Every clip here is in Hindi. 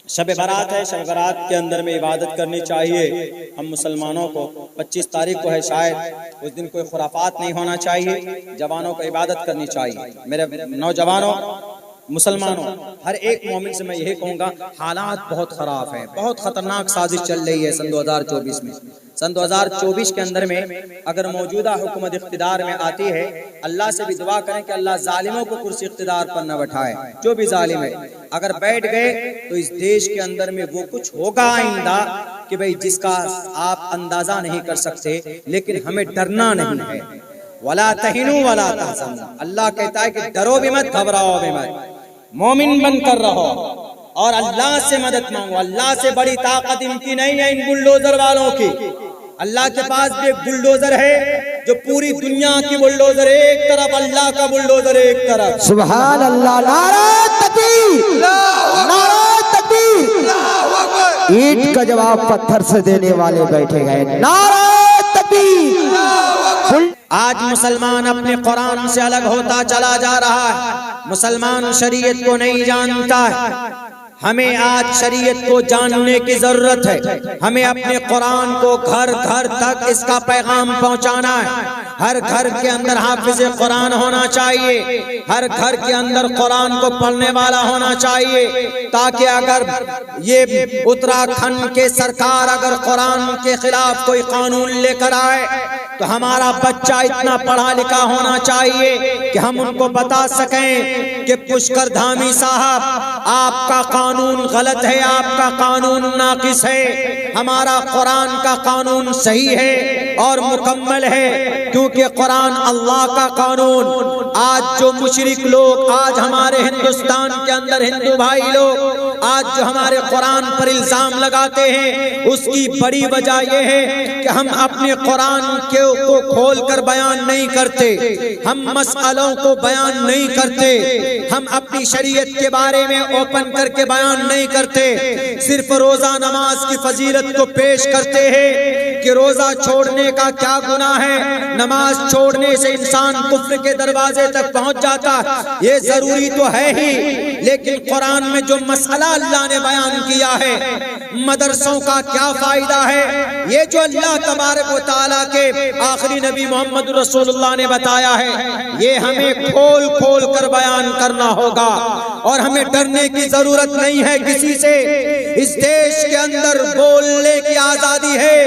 शब बारात है, शब बारात के अंदर में इबादत करनी चाहिए। हम मुसलमानों को 25 तारीख को है, शायद उस दिन कोई खुराफात नहीं होना चाहिए, जवानों को इबादत करनी चाहिए। मेरे नौजवानों, मुसलमानों, हर एक मोमिन से मैं यही कहूँगा, हालात बहुत ख़राब है, बहुत ख़तरनाक साजिश चल रही है सन 2024 में। सन 2024 के अंदर में अगर मौजूदा हुकूमत इख्तिदार में आती है, अल्लाह से भी दुआ करें कि अल्लाह जालिमों को कुर्सी इख्तिदार पर न बैठाए। जो भी जालिम है अगर बैठ गए तो इस देश के अंदर में वो कुछ होगा आइंदा कि भाई जिसका आप अंदाजा नहीं कर सकते। लेकिन हमें डरना नहीं है। वला तहिनु वला तहज़नु, अल्लाह कहता है कि डरो भी मत, घबराओ भी मत, मोमिन बनकर रहो और अल्लाह से मदद मांगो। अल्लाह से बड़ी ताकत इनकी नहीं है, इन बुलडोजर वालों की। अल्लाह के पास भी एक बुलडोजर है जो पूरी दुनिया की बुलडोजर एक तरफ, अल्लाह का बुलडोजर एक तरफ। सुभान अल्लाह, नारा तकबीर, नारा तकबीर। ईंट का जवाब पत्थर से देने वाले बैठे हैं। नारा तकबीर। आज मुसलमान अपने कुरान से अलग होता चला जा रहा है। मुसलमान शरीयत को नहीं जानता है। हमें आज शरीयत को जानने की जरूरत है। हमें अपने कुरान को घर घर तक इसका पैगाम पहुंचाना है। हर घर के अंदर हाफिज कुरान होना चाहिए। हर घर के अंदर कुरान को पढ़ने वाला होना चाहिए, ताकि अगर ये उत्तराखंड के सरकार अगर कुरान के खिलाफ कोई कानून लेकर आए तो हमारा बच्चा इतना पढ़ा लिखा होना चाहिए कि हम उनको बता सकें कि पुष्कर धामी साहब, आपका कानून गलत है, आपका कानून नाकिस है। हमारा कुरान का कानून सही है और मुकम्मल है, क्योंकि कुरान अल्लाह का कानून। आज जो मुशरिक लोग, आज हमारे हिंदुस्तान के अंदर हिंदू भाई लोग आज जो हमारे कुरान पर इल्जाम लगाते हैं, उसकी बड़ी वजह यह है कि हम अपने कुरान को खोल कर बयान नहीं करते, हम मसलों को बयान नहीं करते, हम अपनी शरीयत के बारे में ओपन करके बयान नहीं करते। सिर्फ रोजा नमाज की फजीलत को पेश करते हैं कि रोजा छोड़ने का क्या गुनाह है, नमाज छोड़ने से इंसान कुफ्र के दरवाजे तक पहुंच जाता। ये जरूरी तो है ही, लेकिन कुरान में जो मसला अल्लाह ने बयान किया है, मदरसों का क्या फायदा है, ये जो अल्लाह तबारक व तआला के आखिरी नबी मोहम्मद रसूलुल्लाह ने बताया है, ये हमें खोल खोल कर बयान करना होगा। और हमें डरने की जरूरत नहीं है किसी से। इस देश के अंदर बोलने की आजादी है,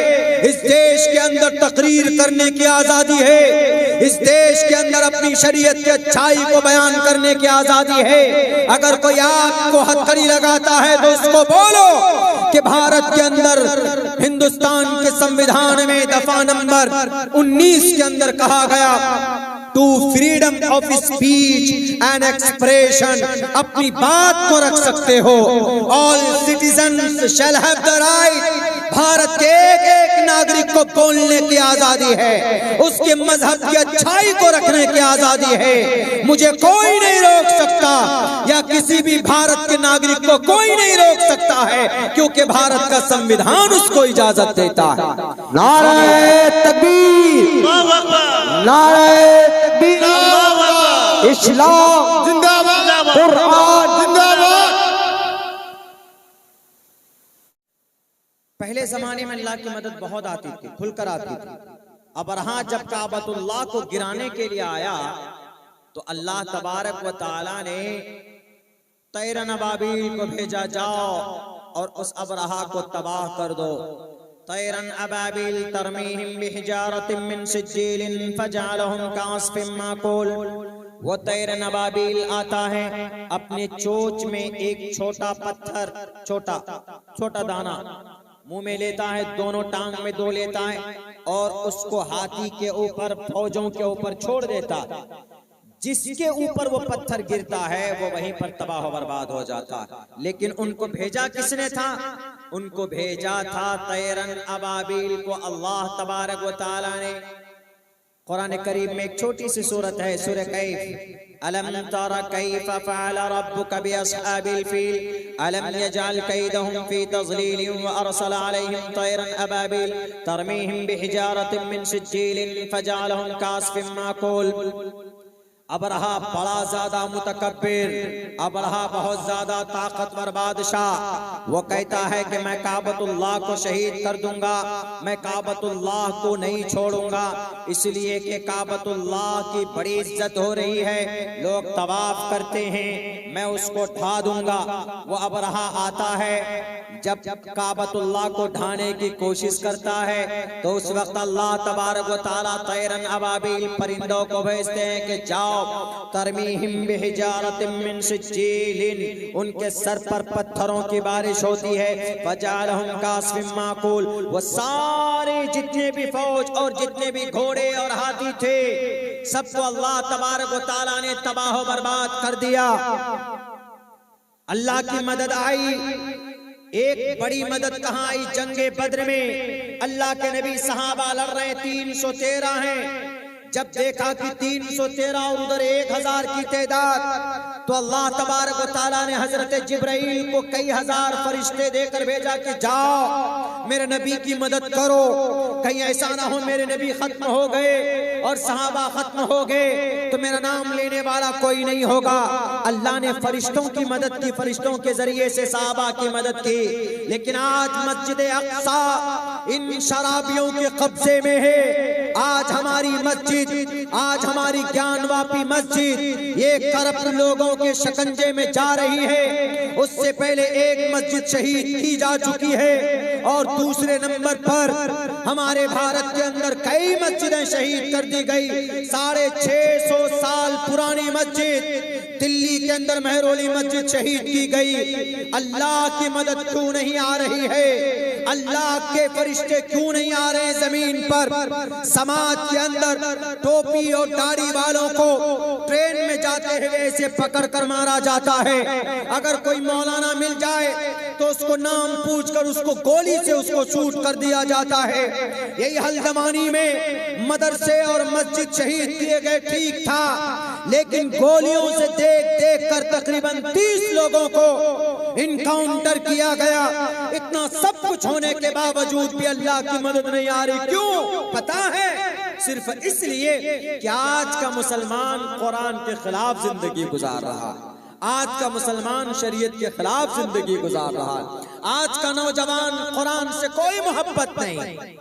इस देश के अंदर तकरीर करने की आजादी है, इस देश के अंदर अपनी शरीयत की अच्छाई को बयान करने की आजादी है। अगर कोई आपको हथकड़ी लगाता है तो उसको बोलो कि भारत के अंदर हिंदुस्तान के संविधान में दफा नंबर 19 के अंदर कहा गया, to freedom of speech and expression, अपनी बात को रख सकते हो। All citizens shall have the right, Bharat के एक एक नागरिक को बोलने की आजादी है, उसके मजहब की अच्छाई को रखने की आजादी है। मुझे कोई नहीं रोक सकता, या किसी भी भारत के नागरिक को कोई नहीं रोक सकता है, क्योंकि भारत का संविधान उसको इजाजत देता है। नारे तकबीर, नारे इस्लाम जिंदाबाद, कुरान जिंदाबाद। पहले जमाने में अल्लाह की मदद बहुत आती थी, खुलकर आती थी। अब रहा जब काबतुल्लाह को गिराने के लिए आया तो अल्लाह तबारक व तआला ने तैरन अबाबील को भेजा, जाओ और उस अबरहा को तबाह कर दो। तैरन अबाबील तरमीहिम बिहिजारतिम मिन सिज्जीलिन फजअलहुम कास्फिम माकूल। वो तैरन अबाबील आता है, अपने चोंच में एक छोटा पत्थर, छोटा दाना मुंह में लेता है, दोनों टांग में दो लेता है और उसको हाथी के ऊपर, फौजों के ऊपर छोड़ देता। जिसके ऊपर वो पत्थर गिरता है वो वहीं पर तबाह बर्बाद हो जाता। लेकिन उनको भेजा किसने था? उनको भेजा था तैरन अबाबील को अल्लाह तबारक व तआला ने। कुरान करीम में एक छोटी सी सूरत है, सूरह कैफ, अलम तरा कैफ फअल रब्बुका बिअस्हाबिल फील अलम यजअल कैदहुम फी तज़लील व अरसल अलैहिम तैरन अबाबील तरमीहिम बिहिजारतिन मिन सिज्जीलिन फजअलहुम कास्फिम माकूल। अबरहा बड़ा ज्यादा मुतकब्बिर, अबरहा बहुत ज्यादा ताकतवर बादशाह, वो कहता है कि मैं काबतुल्लाह को शहीद कर दूंगा, मैं काबतुल्लाह को नहीं छोड़ूंगा, इसलिए कि काबतुल्लाह की बड़ी इज्जत हो रही है, लोग तवाफ करते हैं, मैं उसको ढा दूंगा। वो अबरहा आता है, जब काबतुल्लाह को ढाने की कोशिश करता है तो उस वक्त अल्लाह तबारक व तआला तैरन अबाबिल परिंदों को भेजते हैं कि जाओ तरमीहिम बिहिजारतिम मिन सिज्जीलिन, उनके सर पर पत्थरों की बारिश होती है, फजअलहुम कास्फिम माकूल, वो सारे जितने भी फौज और जितने भी घोड़े और हाथी थे सबको अल्लाह तबारक व तआला ने तबाह बर्बाद कर दिया। अल्लाह की मदद आई। एक बड़ी मदद कहाँ आई? जंगे बद्र में अल्लाह के नबी सहाबा लड़ रहे, 313 हैं। जब देखा कि 313 और उधर 1000 की तादाद, तो अल्लाह तबारक व तआला ने हजरत जिब्राइल को कई हजार फरिश्ते देकर भेजा कि जाओ मेरे नबी की मदद करो, कहीं ऐसा ना हो मेरे नबी खत्म हो गए और सहाबा खत्म हो गए तो मेरा नाम लेने वाला कोई नहीं होगा। अल्लाह ने फरिश्तों की मदद की, फरिश्तों के जरिए से सहाबा की मदद की। लेकिन आज मस्जिद अक्सा इन शराबियों के कब्जे में है। आज हमारी मस्जिद, आज हमारी ज्ञानवापी मस्जिद ये करप्ट लोगों के शिकंजे में जा रही है। उससे पहले एक मस्जिद शहीद की जा चुकी है और दूसरे नंबर पर हमारे भारत के अंदर कई मस्जिदें शहीद कर दी गई। 650 साल पुरानी मस्जिद दिल्ली के अंदर महरौली मस्जिद शहीद की गई। अल्लाह की मदद क्यों नहीं आ रही है? अल्लाह के फरिश्ते क्यों नहीं आ रहे जमीन पर? समाज के अंदर टोपी और दाढ़ी वालों को ट्रेन में जाते हुए ऐसे पकड़ कर मारा जाता है। अगर कोई मौलाना मिल जाए तो उसको नाम पूछकर उसको गोली से उसको शूट कर दिया जाता है। यही हल्द्वानी में मदरसे और मस्जिद शहीद किए गए, ठीक था, लेकिन गोलियों से देख देख कर तकरीबन 30 लोगों को इनकाउंटर किया गया। इतना सब कुछ होने के बावजूद भी अल्लाह की मदद नहीं आ रही। क्यों? पता है? सिर्फ इसलिए कि आज का मुसलमान कुरान के खिलाफ जिंदगी गुजार रहा है, आज का मुसलमान शरीयत के खिलाफ जिंदगी गुजार रहा है, आज का नौजवान कुरान से कोई मोहब्बत नहीं,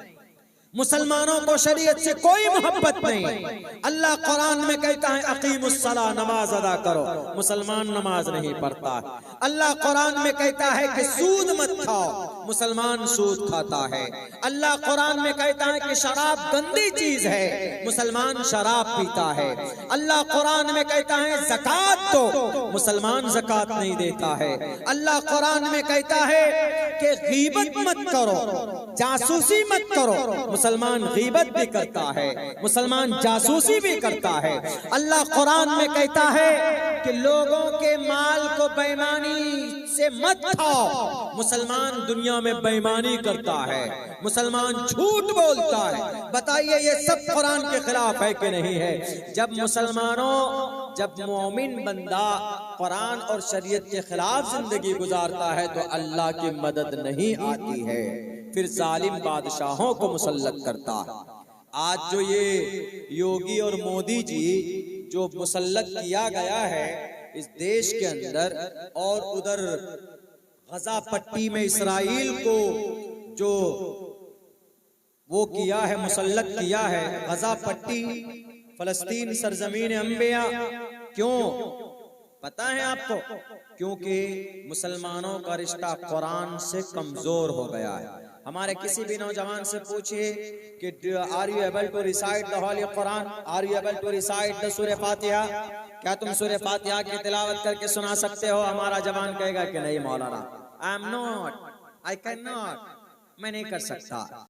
मुसलमानों को शरीयत से कोई मोहब्बत नहीं। अल्लाह कुरान में कहता है अकीमुस्सलाह, नमाज अदा करो, मुसलमान नमाज नहीं पढ़ता। अल्लाह कुरान में कहता है कि सूद मत खाओ, मुसलमान सूद खाता है। अल्लाह कुरान में कहता है कि शराब गंदी चीज है, मुसलमान शराब पीता है। अल्लाह कुरान में कहता है ज़कात दो, मुसलमान ज़कात नहीं देता है। अल्लाह कुरान में कहता है कि गीबत मत करो, जासूसी मत करो, मुसलमान गीबत भी करता है, मुसलमान जासूसी भी करता है। अल्लाह कुरान में कहता है कि लोगों के माल को बेईमानी से मत खाओ, मुसलमान दुनिया में बेईमानी करता है, मुसलमान झूठ बोलता है। बताइए ये सब कुरान के खिलाफ है कि नहीं है? जब मुसलमानों, जब मोमिन बंदा कुरान और शरीयत के खिलाफ जिंदगी गुजारता है तो अल्लाह की मदद नहीं आती है, फिर जालिम बादशाहों को मुसल्लत करता है। आज जो ये योगी और मोदी जी जो मुसल्लत किया गया है इस देश के अंदर, और उधर गजा पट्टी में इसराइल को जो वो किया है, मुसल्लत किया है, गजा पट्टी फलस्तीन सरजमीन अंबिया। क्यों पता है आपको? क्योंकि मुसलमानों का रिश्ता कुरान से कमजोर हो गया है। हमारे किसी भी नौजवान से पूछिए कि are you able to recite the holy Quran, are you able to recite the Surah Fatiha, क्या तुम सूरह फातिहा की तिलावत करके सुना सकते हो? हमारा जवान कहेगा कि नहीं मौलाना, I am not, I can not, मैं नहीं कर सकता।